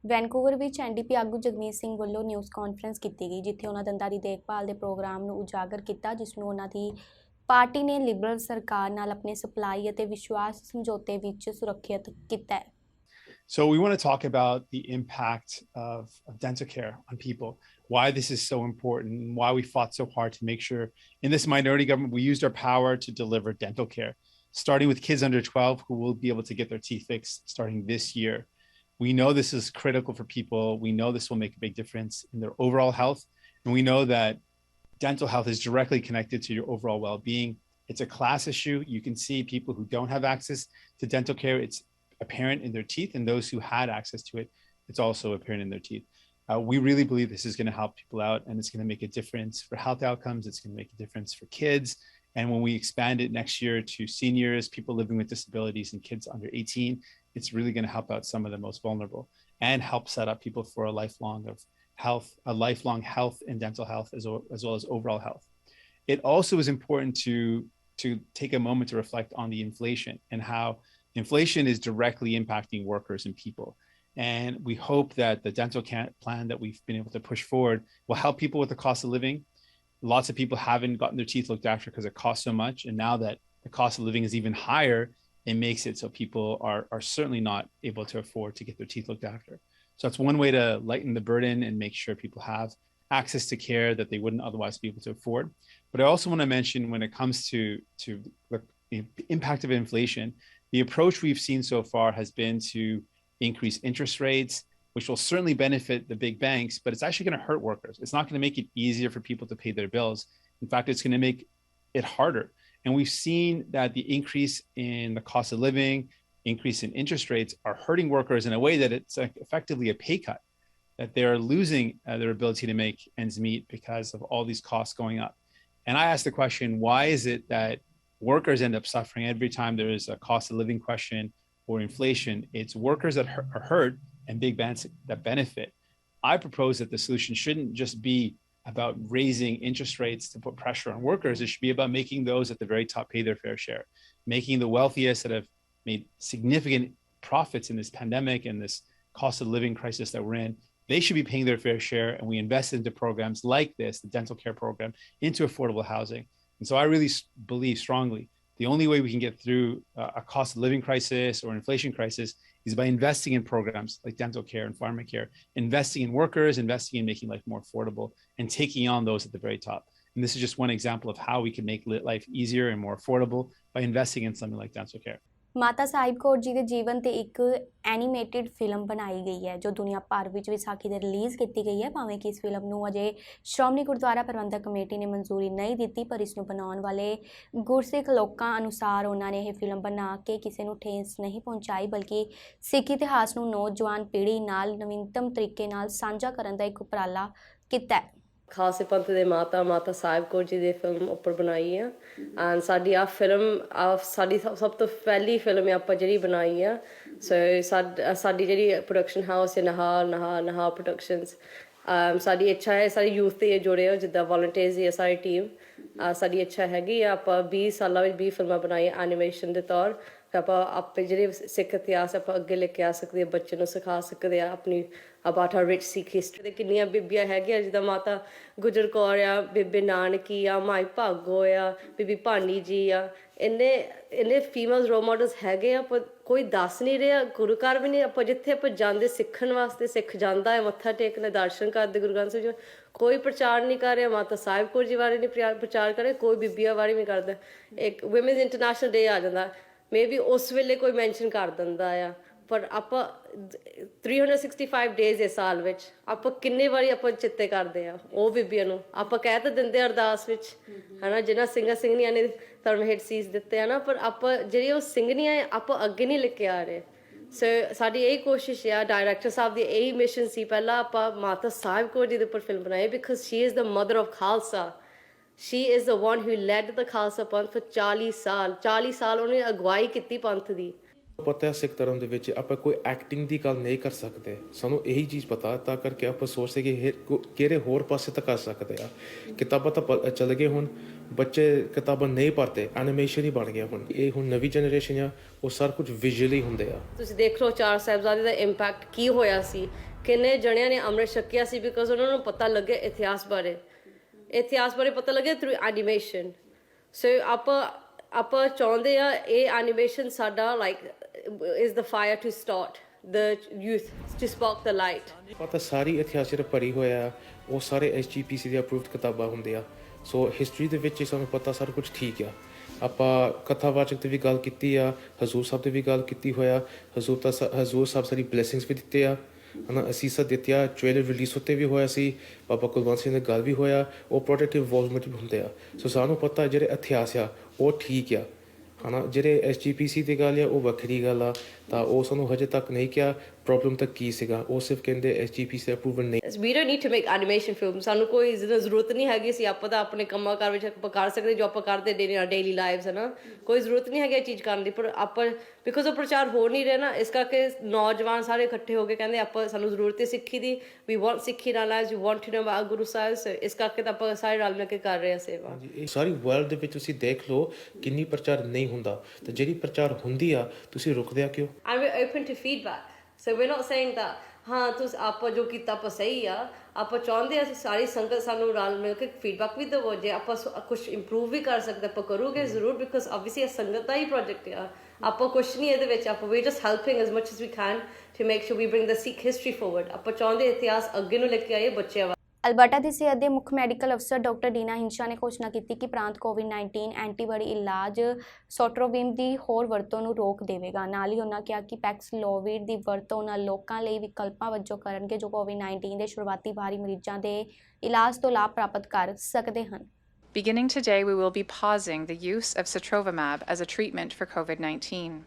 Vancouver ਵਿੱਚ NDP ਆਗੂ ਜਗਮੀਤ ਸਿੰਘ ਵੱਲੋਂ ਨਿਊਜ਼ ਕਾਨਫਰੰਸ ਕੀਤੀ ਗਈ, ਜਿੱਥੇ ਉਹਨਾਂ ਦੰਦਾਂ ਦੀ ਦੇਖਭਾਲ ਦੇ ਪ੍ਰੋਗਰਾਮ ਨੂੰ ਉਜਾਗਰ ਕੀਤਾ, ਜਿਸ ਨੂੰ ਉਹਨਾਂ ਦੀ ਪਾਰਟੀ ਨੇ ਲਿਬਰਲ ਸਰਕਾਰ ਨਾਲ ਆਪਣੇ ਸਪਲਾਈ ਅਤੇ ਵਿਸ਼ਵਾਸ ਸਮਝੌਤੇ ਵਿੱਚ ਸੁਰੱਖਿਅਤ ਕੀਤਾ ਹੈ। So we want to talk about the impact of dental care on people, why this is so important, and why we fought so hard to make sure in this minority government we used our power to deliver dental care, starting with kids under 12 who will be able to get their teeth fixed starting this year. We know this is critical for people. We know this will make a big difference in their overall health. And we know that dental health is directly connected to your overall well-being. It's a class issue. You can see people who don't have access to dental care. It's apparent in their teeth, and those who had access to it, it's also apparent in their teeth. We really believe this is going to help people out, and it's going to make a difference for health outcomes. It's going to make a difference for kids. And when we expand it next year to seniors, people living with disabilities, and kids under 18, it's really going to help out some of the most vulnerable and help set up people for a lifelong health and dental health, as well as overall health. It also is important to take a moment to reflect on the inflation and how inflation is directly impacting workers and people. And we hope that the dental plan that we've been able to push forward will help people with the cost of living. Lots of people haven't gotten their teeth looked after because it costs so much. And now that the cost of living is even higher, it makes it so people are certainly not able to afford to get their teeth looked after. So that's one way to lighten the burden and make sure people have access to care that they wouldn't otherwise be able to afford. But I also want to mention, when it comes to the impact of inflation, the approach we've seen so far has been to increase interest rates, which will certainly benefit the big banks, but it's actually going to hurt workers. It's not going to make it easier for people to pay their bills. In fact, it's going to make it harder. And we've seen that the increase in the cost of living, increase in interest rates are hurting workers in a way that it's effectively a pay cut, that they're losing their ability to make ends meet because of all these costs going up. And I asked the question, why is it that workers end up suffering every time there is a cost of living question or inflation? It's workers that are hurt and big banks that benefit. I propose that the solution shouldn't just be about raising interest rates to put pressure on workers. It should be about making those at the very top pay their fair share, making the wealthiest that have made significant profits in this pandemic and this cost of living crisis that we're in, they should be paying their fair share. And we invest into programs like this, the dental care program, into affordable housing. And so I really believe strongly the only way we can get through a cost of living crisis or inflation crisis is by investing in programs like dental care and pharmacare, investing in workers, investing in making life more affordable, and taking on those at the very top. And this is just one example of how we can make life easier and more affordable by investing in something like dental care. Mata Sahib Kaur ji ਦੇ ਜੀਵਨ ਤੇ ਇੱਕ animated film ਬਣਾਈ ਗਈ ਹੈ, ਜੋ ਦੁਨੀਆ ਭਰ ਵਿੱਚ ਵਿਸਾਖੀ ਦੇ ਰਿਲੀਜ਼ ਕੀਤੀ ਗਈ ਹੈ। ਭਾਵੇਂ ਕਿ ਇਸ ਫਿਲਮ ਨੂੰ ਅਜੇ ਸ਼੍ਰੋਮਣੀ ਗੁਰਦੁਆਰਾ ਪ੍ਰਬੰਧਕ ਕਮੇਟੀ ਨੇ ਮਨਜ਼ੂਰੀ ਨਹੀਂ ਦਿੱਤੀ, ਪਰ ਇਸ ਨੂੰ ਬਣਾਉਣ ਵਾਲੇ ਗੁਰਸਿੱਖ ਲੋਕਾਂ ਅਨੁਸਾਰ ਉਹਨਾਂ ਨੇ ਇਹ ਫਿਲਮ ਬਣਾ ਕੇ ਕਿਸੇ ਨੂੰ ਠੇਸ ਨਹੀਂ ਪਹੁੰਚਾਈ, ਬਲਕਿ ਸਿੱਖ ਇਤਿਹਾਸ ਨੂੰ ਨੌਜਵਾਨ ਪੀੜ੍ਹੀ ਨਾਲ ਨਵੀਨਤਮ ਤਰੀਕੇ ਨਾਲ ਸਾਂਝਾ ਕਰਨ ਦਾ ਇੱਕ ਉਪਰਾਲਾ ਕੀਤਾ ਹੈ। ਖਾਲਸੇ ਪੰਥ ਦੇ ਮਾਤਾ ਸਾਹਿਬ ਕੌਰ ਜੀ ਦੀ ਫਿਲਮ ਉੱਪਰ ਬਣਾਈ ਆ। ਐਂਡ ਸਾਡੀ ਆ ਫਿਲਮ ਸਾਡੀ ਸਭ ਤੋਂ ਪਹਿਲੀ ਫਿਲਮ ਆਪਾਂ ਜਿਹੜੀ ਬਣਾਈ ਆ। ਸੋ ਸਾਡੀ ਜਿਹੜੀ ਪ੍ਰੋਡਕਸ਼ਨ ਹਾਊਸ ਹੈ ਨਹਾ ਪ੍ਰੋਡਕਸ਼ਨਸ, ਸਾਡੀ ਇੱਛਾ ਹੈ ਸਾਰੇ ਯੂਥ 'ਤੇ ਜੁੜੇ ਹੋ, ਜਿੱਦਾਂ ਵੋਲੰਟੀਅਰਸ ਦੀ ਸਾਰੀ ਟੀਮ। ਸਾਡੀ ਇੱਛਾ ਹੈਗੀ ਆ ਆਪਾਂ 20 ਸਾਲਾਂ ਵਿੱਚ 20 ਫਿਲਮਾਂ ਬਣਾਈਆਂ ਐਨੀਮੇਸ਼ਨ ਦੇ ਤੌਰ। ਆਪਾਂ ਆਪਣੇ ਜਿਹੜੇ ਸਿੱਖ ਇਤਿਹਾਸ ਆਪਾਂ ਅੱਗੇ ਲੈ ਕੇ ਆ ਸਕਦੇ, ਬੱਚੇ ਨੂੰ ਸਿਖਾ ਸਕਦੇ ਆ ਆਪਣੀ about our rich Sikh history. ਦੇ ਕਿੰਨੀਆਂ ਬੀਬੀਆਂ ਹੈਗੀਆਂ, ਜਿੱਦਾਂ ਮਾਤਾ ਗੁਜਰ ਕੌਰ ਆ, ਬੇਬੇ ਨਾਨਕੀ ਆ, ਮਾਈ ਭਾਗੋ ਆ, ਬੀਬੀ ਭਾਨੀ ਜੀ ਆ। ਇੰਨੇ ਫੀਮੇਲ ਰੋਲ ਮਾਡਲਸ ਹੈਗੇ ਆ, ਪਰ ਕੋਈ ਦੱਸ ਨਹੀਂ ਰਿਹਾ। ਗੁਰੂ ਘਰ ਵੀ ਨਹੀਂ, ਆਪਾਂ ਜਿੱਥੇ ਆਪਾਂ ਜਾਂਦੇ ਸਿੱਖਣ ਵਾਸਤੇ, ਸਿੱਖ ਜਾਂਦਾ ਹੈ ਮੱਥਾ ਟੇਕਣ ਦਰਸ਼ਨ ਕਰਦੇ ਗੁਰੂ ਗ੍ਰੰਥ ਸਾਹਿਬ ਜੀ, ਕੋਈ ਪ੍ਰਚਾਰ ਨਹੀਂ ਕਰ ਰਿਹਾ। ਮਾਤਾ ਸਾਹਿਬ ਕੌਰ ਜੀ ਬਾਰੇ ਨਹੀਂ ਪ੍ਰਚਾਰ ਕਰ ਰਿਹਾ, ਕੋਈ ਬੀਬੀਆਂ ਬਾਰੇ ਨਹੀਂ ਕਰਦਾ। ਇੱਕ ਵੂਮਨਸ ਇੰਟਰਨੈਸ਼ਨਲ ਡੇ ਆ ਜਾਂਦਾ, ਮੇ ਬੀ ਉਸ ਵੇਲੇ ਕੋਈ ਮੈਂਸ਼ਨ ਕਰ ਦਿੰਦਾ ਆ, ਪਰ ਆਪਾਂ 365 ਡੇਜ਼ ਇਸ ਸਾਲ ਵਿੱਚ ਆਪਾਂ ਕਿੰਨੇ ਵਾਰੀ ਆਪਾਂ ਚਿੱਤੇ ਕਰਦੇ ਆ ਉਹ ਬੀਬੀਆਂ ਨੂੰ। ਆਪਾਂ ਕਹਿ ਤਾਂ ਦਿੰਦੇ ਅਰਦਾਸ ਵਿੱਚ, ਹੈ ਨਾ, ਜਿਹਨਾਂ ਸਿੰਘਣੀਆਂ ਨੇ ਧਰਮ ਹੇਠ ਸੀਸ ਦਿੱਤੇ ਆ ਨਾ, ਪਰ ਆਪਾਂ ਜਿਹੜੀ ਉਹ ਸਿੰਘਣੀਆਂ ਆਪਾਂ ਅੱਗੇ ਨਹੀਂ ਲੈ ਕੇ ਆ ਰਹੇ। ਸੋ ਸਾਡੀ ਇਹੀ ਕੋਸ਼ਿਸ਼ ਆ, ਡਾਇਰੈਕਟਰ ਸਾਹਿਬ ਦੀ ਇਹੀ ਮਿਸ਼ਨ ਸੀ, ਪਹਿਲਾਂ ਆਪਾਂ ਮਾਤਾ ਸਾਹਿਬ ਕੌਰ ਜੀ ਦੇ ਉੱਪਰ ਫਿਲਮ ਬਣਾਈ, because she is the mother of Khalsa. She is the one who led the Khalsa Panth for 40 ਸਾਲ ਉਹਨੇ ਅਗਵਾਈ ਕੀਤੀ ਪੰਥ ਦੀ। ਪਤਾ ਹੈ ਸਿੱਖ ਧਰਮ ਦੇ ਵਿੱਚ ਆਪਾਂ ਕੋਈ ਐਕਟਿੰਗ ਦੀ ਗੱਲ ਨਹੀਂ ਕਰ ਸਕਦੇ, ਸਾਨੂੰ ਇਹੀ ਚੀਜ਼ ਪਤਾ, ਤਾਂ ਕਰਕੇ ਆਪਾਂ ਸੋਚਦੇ ਕਿ ਕਿਹੜੇ ਹੋਰ ਪਾਸੇ ਤਾਂ ਕਰ ਸਕਦੇ ਆ। ਕਿਤਾਬਾਂ ਤਾਂ ਚੱਲ ਗਏ, ਹੁਣ ਬੱਚੇ ਕਿਤਾਬਾਂ ਨਹੀਂ ਪੜ੍ਹਦੇ, ਐਨੀਮੇਸ਼ਨ ਹੀ ਬਣ ਗਿਆ ਹੁਣ। ਇਹ ਹੁਣ ਨਵੀਂ ਜਨਰੇਸ਼ਨ ਆ, ਉਹ ਸਾਰਾ ਕੁਝ ਵਿਜ਼ੂਅਲੀ ਹੁੰਦੇ ਆ। ਤੁਸੀਂ ਦੇਖ ਲਓ ਚਾਰ ਸਾਹਿਬਜ਼ਾਦੇ ਦਾ ਇੰਪੈਕਟ ਕੀ ਹੋਇਆ ਸੀ। ਕਿੰਨੇ ਜਣਿਆਂ ਨੇ ਅੰਮ੍ਰਿਤ ਛਕਿਆ ਸੀ ਬਿਕੋਜ਼ ਉਹਨਾਂ ਨੂੰ ਪਤਾ ਲੱਗਿਆ ਇਤਿਹਾਸ ਬਾਰੇ ਪਤਾ ਲੱਗਿਆ ਥਰੂ ਐਨੀਮੇਸ਼ਨ ਸੋ ਆਪਾਂ ਚਾਹੁੰਦੇ ਆ ਇਹ ਐਨੀਮੇਸ਼ਨ ਸਾਡਾ like is the fire to start the youth to spark the light ਪਤਾ ਸਾਰੀ ਇਤਿਹਾਸ ਜਿਹੜਾ ਭਰੀ ਹੋਇਆ ਉਹ ਸਾਰੇ SGPC ਦੇ ਅਪਰੂਵਡ ਕਿਤਾਬਾਂ ਹੁੰਦੇ ਆ ਸੋ ਹਿਸਟਰੀ ਦੇ ਵਿੱਚ ਸਾਨੂੰ ਪਤਾ ਸਾਰਾ ਕੁਝ ਠੀਕ ਆ ਆਪਾਂ ਕਥਾਵਾਚਕ ਤੇ ਵੀ ਗੱਲ ਕੀਤੀ ਆ ਹਜ਼ੂਰ ਸਾਹਿਬ ਤੇ ਵੀ ਗੱਲ ਕੀਤੀ ਹੋਇਆ ਹਜ਼ੂਰ ਸਾਹਿਬ ਸਾਰੀ ਬਲੇਸਿੰਗਸ ਵੀ ਦਿੱਤੇ ਆ ਹਨਾ ਅਸੀਸਾਂ ਦਿੱਤੀਆਂ ਟ੍ਰੇਲਰ ਰਿਲੀਜ਼ ਉੱਤੇ ਵੀ ਹੋਇਆ ਸੀ ਬਾਬਾ ਕੁਲਵੰਤ ਸਿੰਘ ਨਾਲ ਗੱਲ ਵੀ ਹੋਇਆ ਉਹ ਪ੍ਰੋਡਕਟ ਇਨਵੋਲਵਮੈਂਟ ਵੀ ਹੁੰਦੇ ਆ ਸੋ ਸਾਨੂੰ ਪਤਾ ਜਿਹੜੇ ਇਤਿਹਾਸ ਆ ਉਹ ਠੀਕ ਆ ਹਨਾ ਜਿਹੜੇ SGPC ਦੀ ਗੱਲ ਆ ਉਹ ਵੱਖਰੀ ਗੱਲ ਆ ਤਾਂ ਉਹ ਸਾਨੂੰ ਹਜੇ ਤੱਕ ਨਹੀਂ ਕਿਹਾ ਪ੍ਰੋਬਲਮ ਤਾਂ ਕੀ ਸੀਗਾ ਉਹ ਸਿਰਫ ਕਹਿੰਦੇ SGPC ਅਪਰੂਵਲ ਨਹੀਂ We don't need to make animation films ਸਾਨੂੰ ਕੋਈ ਜ਼ਰੂਰਤ ਨਹੀਂ ਹੈਗੀ ਸੀ ਆਪਾਂ ਤਾਂ ਆਪਣੇ ਕੰਮਾਂ ਕਾਰ ਵਿੱਚ ਆਪਾਂ ਕਰ ਸਕਦੇ ਜੋ ਆਪਾਂ ਕਰਦੇ ਡੇਲੀ ਲਾਈਵਸ ਹੈ ਨਾ ਕੋਈ ਜ਼ਰੂਰਤ ਨਹੀਂ ਹੈਗੀ ਇਹ ਚੀਜ਼ ਕਰਨ ਦੀ ਪਰ ਆਪਾਂ ਬਿਕੋਜ਼ ਉਹ ਪ੍ਰਚਾਰ ਹੋ ਨਹੀਂ ਰਿਹਾ ਨਾ ਇਸ ਕਰਕੇ ਨੌਜਵਾਨ ਸਾਰੇ ਇਕੱਠੇ ਹੋ ਕੇ ਕਹਿੰਦੇ ਆਪਾਂ ਸਾਨੂੰ ਜ਼ਰੂਰਤ ਹੈ ਸਿੱਖੀ ਦੀ ਵੀ ਵਾਂਟ ਸਿੱਖੀ ਨਾਲ lives we want to know about Guru Sahib so ਇਸ ਕਰਕੇ ਤਾਂ ਆਪਾਂ ਸਾਰੇ ਰਲ ਮਿਲ ਕੇ ਕਰ ਰਹੇ ਹਾਂ ਸੇਵਾ ਹਾਂਜੀ ਇਹ ਸਾਰੀ ਵਰਲਡ ਦੇ ਵਿੱਚ ਤੁਸੀਂ ਦੇਖ ਲਓ ਕਿੰਨੀ ਪ੍ਰਚਾਰ ਨਹੀਂ ਹੁੰਦਾ ਤੇ ਜਿਹੜੀ ਪ੍ਰਚਾਰ ਹੁੰਦੀ ਆ ਤੁਸੀਂ ਰੁਕਦੇ ਆ ਕਿਉਂ and we're open to feedback so we're not saying that ਹਾਂ ਤੁਸੀਂ ਆਪਾਂ ਜੋ ਕੀਤਾ ਆਪਾਂ ਸਹੀ ਆ ਆਪਾਂ ਚਾਹੁੰਦੇ ਆ ਸਾਰੀ ਸੰਗਤ ਸਾਨੂੰ ਰਲ ਮਿਲ ਕੇ ਫੀਡਬੈਕ ਵੀ ਦੇਵੋ ਜੇ ਆਪਾਂ ਕੁਝ ਇੰਪਰੂਵ ਵੀ ਕਰ ਸਕਦੇ ਆਪਾਂ ਕਰੋਗੇ ਜ਼ਰੂਰ ਬਿਕਾਜ਼ ਆਬਵੀਅਸਲੀ ਇਹ ਸੰਗਤ ਦਾ ਹੀ ਪ੍ਰੋਜੈਕਟ ਆ ਆਪਾਂ ਕੁਝ ਨਹੀਂ ਇਹਦੇ ਵਿੱਚ ਆਪਾਂ ਵੀ just helping as much as we can to make sure we bring the Sikh history forward ਆਪਾਂ ਚਾਹੁੰਦੇ ਇਤਿਹਾਸ ਅੱਗੇ ਨੂੰ ਲੈ ਕੇ ਆਈਏ ਬੱਚਿਆਂ ਅਲਬਰਟਾ ਦੀ ਸਿਹਤ ਦੇ ਮੁੱਖ ਮੈਡੀਕਲ ਅਫਸਰ ਡਾਕਟਰ ਡੀਨਾ ਹਿੰਸ਼ਾ ਨੇ ਘੋਸ਼ਣਾ ਕੀਤੀ ਕਿ ਪ੍ਰਾਂਤ ਕੋਵਿਡ-19 ਐਂਟੀਬਾਡੀ ਇਲਾਜ ਸੋਟਰੋਵਿਮ ਦੀ ਹੋਰ ਵਰਤੋਂ ਨੂੰ ਰੋਕ ਦੇਵੇਗਾ ਨਾਲ ਹੀ ਉਹਨਾਂ ਕਿਹਾ ਕਿ ਪੈਕਸਲੋਵਿਡ ਦੀ ਵਰਤੋਂ ਉਹਨਾਂ ਲੋਕਾਂ ਲਈ ਵਿਕਲਪਾਂ ਵਜੋਂ ਕਰਨਗੇ ਜੋ ਕੋਵਿਡ-19 ਦੇ ਸ਼ੁਰੂਆਤੀ ਭਾਰੀ ਮਰੀਜ਼ਾਂ ਦੇ ਇਲਾਜ ਤੋਂ ਲਾਭ ਪ੍ਰਾਪਤ ਕਰ ਸਕਦੇ ਹਨ Beginning today, we will be pausing the use of sotrovimab as a treatment for COVID-19.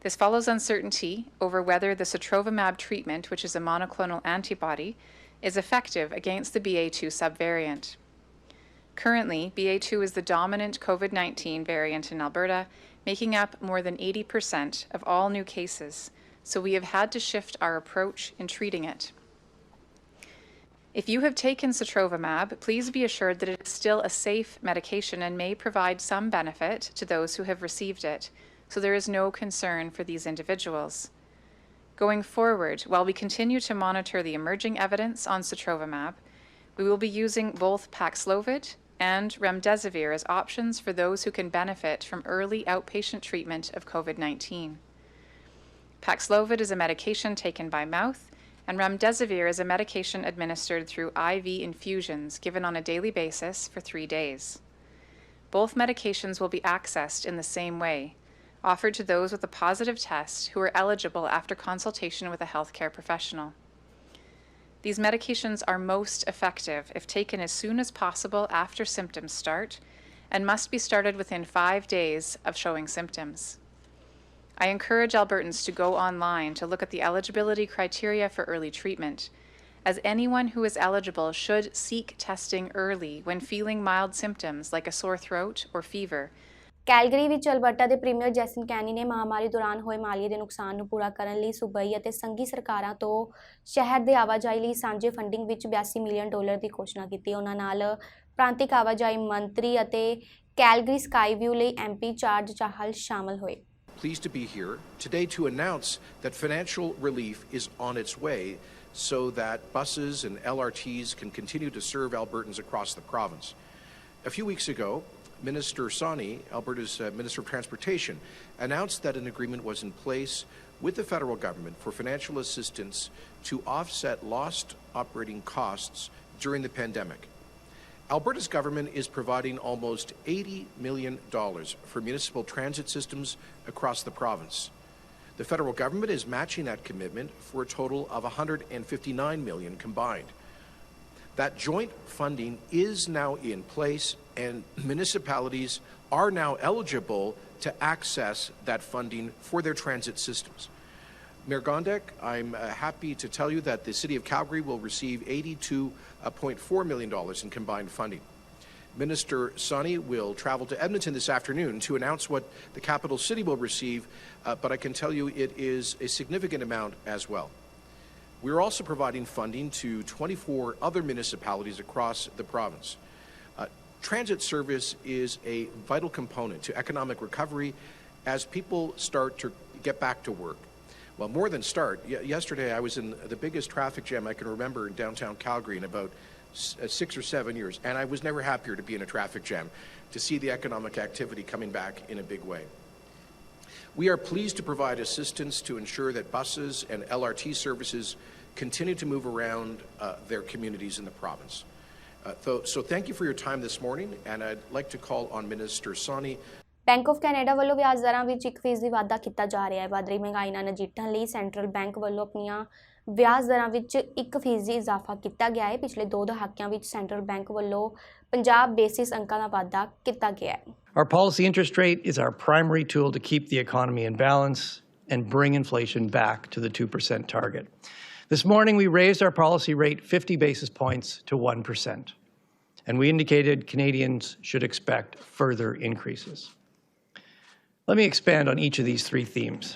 This follows uncertainty over whether the sotrovimab treatment, which is a monoclonal antibody, is effective against the BA.2 subvariant. Currently, BA.2 is the dominant COVID-19 variant in Alberta, making up more than 80% of all new cases, so we have had to shift our approach in treating it. If you have taken sotrovimab, please be assured that it is still a safe medication and may provide some benefit to those who have received it, so there is no concern for these individuals. Going forward, while we continue to monitor the emerging evidence on sotrovimab, we will be using both Paxlovid and remdesivir as options for those who can benefit from early outpatient treatment of COVID-19. Paxlovid is a medication taken by mouth, and remdesivir is a medication administered through IV infusions given on a daily basis for 3 days. Both medications will be accessed in the same way, offered to those with a positive test who are eligible after consultation with a healthcare professional. These medications are most effective if taken as soon as possible after symptoms start and must be started within 5 days of showing symptoms. I encourage Albertans to go online to look at the eligibility criteria for early treatment, as anyone who is eligible should seek testing early when feeling mild symptoms like a sore throat or fever. Calgary ਵਿੱਚ Alberta ਦੇ premier Jason ਕੈਨੀ ਨੇ ਮਹਾਮਾਰੀ ਦੌਰਾਨ ਹੋਏ ਮਾਲੀਏ ਦੇ ਨੁਕਸਾਨ ਨੂੰ ਪੂਰਾ ਕਰਨ ਲਈ ਸੂਬਾਈ ਅਤੇ ਸੰਘੀ ਸਰਕਾਰਾਂ ਤੋਂ ਸ਼ਹਿਰ ਦੇ ਆਵਾਜਾਈ ਲਈ ਸਾਂਝੇ ਫੰਡਿੰਗ ਵਿੱਚ $82 ਮਿਲੀਅਨ ਦੀ ਘੋਸ਼ਣਾ ਕੀਤੀ ਉਹਨਾਂ ਨਾਲ ਪ੍ਰਾਂਤਿਕ ਆਵਾਜਾਈ ਮੰਤਰੀ ਅਤੇ ਕੈਲਗਰੀ ਸਕਾਈਵਿਊ ਲਈ MP ਚਾਰਜ ਚਾਹਲ ਸ਼ਾਮਲ ਹੋਏ Pleased to be here today to announce that financial relief is on its way so that buses and LRTs can continue to serve Albertans across the province. A few weeks ago, Minister Sani, Alberta's Minister of Transportation, announced that an agreement was in place with the federal government for financial assistance to offset lost operating costs during the pandemic. Alberta's government is providing almost $80 million for municipal transit systems across the province. The federal government is matching that commitment for a total of $159 million combined. That joint funding is now in place, and municipalities are now eligible to access that funding for their transit systems. Mayor Gondek, I'm happy to tell you that the City of Calgary will receive $82.4 million in combined funding. Minister Sani will travel to Edmonton this afternoon to announce what the capital city will receive, but I can tell you it is a significant amount as well. We're also providing funding to 24 other municipalities across the province. Transit service is a vital component to economic recovery as people start to get back to work. Well, more than start. Yesterday, I was in the biggest traffic jam I can remember in downtown Calgary in about 6 or 7 years, and I was never happier to be in a traffic jam, to see the economic activity coming back in a big way. We are pleased to provide assistance to ensure that buses and LRT services continue to move around their communities in the province. So thank you for your time this morning, and I'd like to call on Minister Sawhney. Bank of Canada ਵੱਲੋਂ ਵਿਆਜ ਦਰਾਂ ਵਿੱਚ 1% ਵਾਧਾ ਕੀਤਾ ਜਾ ਰਿਹਾ ਹੈ। ਵਧ ਰਹੀ ਮਹਿੰਗਾਈ ਨਾਲ ਨਜਿੱਠਣ ਲਈ ਸੈਂਟਰਲ ਬੈਂਕ ਵੱਲੋਂ ਆਪਣੀਆਂ ਵਿਆਜ ਦਰਾਂ ਵਿੱਚ 1% ਇਜ਼ਾਫਾ ਕੀਤਾ ਗਿਆ ਹੈ। ਪਿਛਲੇ 2 ਦਹਾਕਿਆਂ ਵਿੱਚ ਸੈਂਟਰਲ ਬੈਂਕ ਵੱਲੋਂ 50 ਬੇਸਿਸ ਅੰਕਾਂ ਦਾ ਵਾਧਾ ਕੀਤਾ ਗਿਆ ਹੈ। Our policy interest rate is our primary tool to keep the economy in balance and bring inflation back to the 2% target. This morning, we raised our policy rate 50 basis points to 1%, and we indicated Canadians should expect further increases. Let me expand on each of these 3 themes.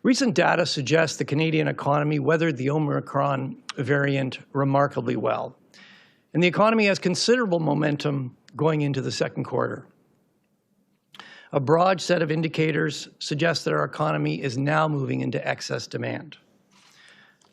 Recent data suggests the Canadian economy weathered the Omicron variant remarkably well, and the economy has considerable momentum going into the second quarter. A broad set of indicators suggests that our economy is now moving into excess demand.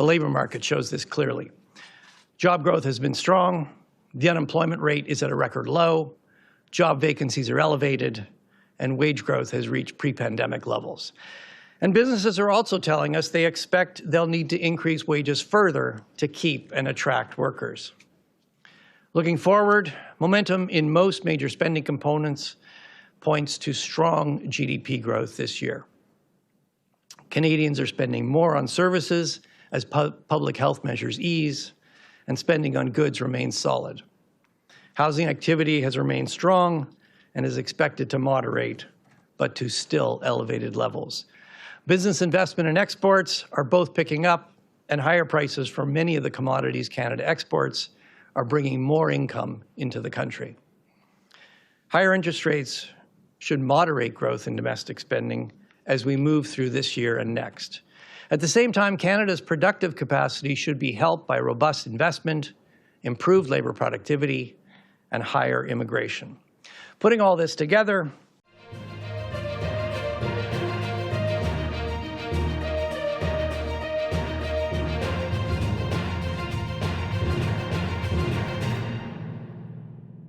The labor market shows this clearly. Job growth has been strong, the unemployment rate is at a record low, job vacancies are elevated, and wage growth has reached pre-pandemic levels. And businesses are also telling us they expect they'll need to increase wages further to keep and attract workers. Looking forward, momentum in most major spending components points to strong GDP growth this year. Canadians are spending more on services as public health measures ease, and spending on goods remains solid. Housing activity has remained strong and is expected to moderate, but to still elevated levels. Business investment and exports are both picking up, and higher prices for many of the commodities Canada exports are bringing more income into the country. Higher interest rates should moderate growth in domestic spending as we move through this year and next. At the same time, Canada's productive capacity should be helped by robust investment, improved labor productivity, and higher immigration. Putting all this together,